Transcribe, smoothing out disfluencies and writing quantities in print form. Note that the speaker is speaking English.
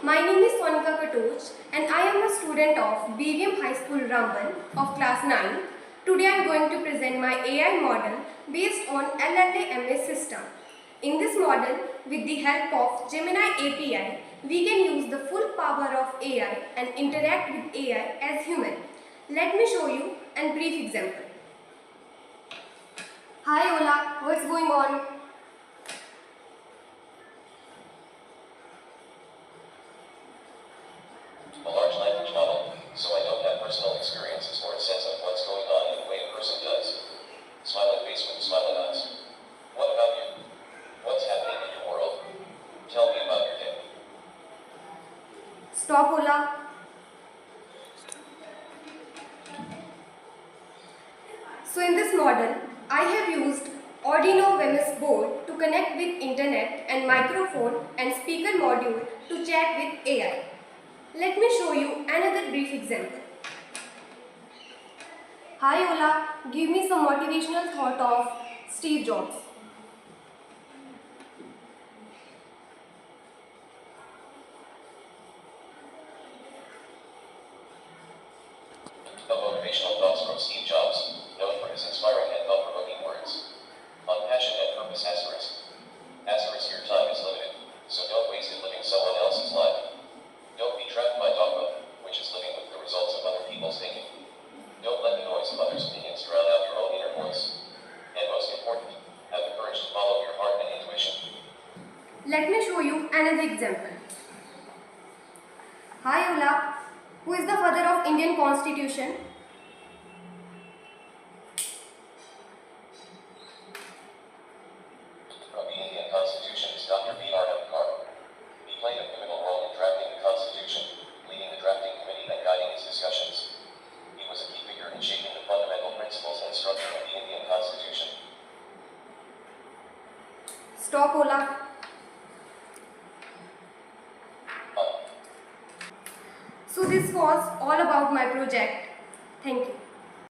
my name is Sonika Katoch and I am a student of BVM High School Ramban of class 9. Today I am going to present my AI model based on LLA-MA system. In this model, with the help of Gemini API, we can use the full power of AI and interact with AI as human. Let me show you a brief example. Hi Ola, what's going on? A large language model, so I don't have personal experiences or a sense of what's going on in the way a person does. Smiling face with smiling eyes. What about you? What's happening in your world? Tell me about your day. Stop Ola. So in this model, I have used WeMos Board to connect with internet and microphone and speaker module to chat with AI. Let me show you another brief example. Hi Ola, give me some motivational thought of Steve Jobs. The motivational thoughts from Steve Jobs, known for his inspiring and thought-provoking words. On passion and purpose, asterisk. Asterisk, your time is limited, so don't waste it living someone else's life. Don't be trapped by dogma, which is living with the results of other people's thinking. Don't let the noise of others' opinions drown out your own inner voice. And most important, have the courage to follow your heart and intuition. Let me show you another example. Hi Ola, who is the father of Indian Constitution? Of the Indian Constitution is Dr. B.R. Ambedkar. He played a pivotal role in drafting the Constitution, leading the drafting committee and guiding its discussions. He was a key figure in shaping the fundamental principles and structure of the Indian Constitution. Stop Ola. So this was all about my project. Thank you.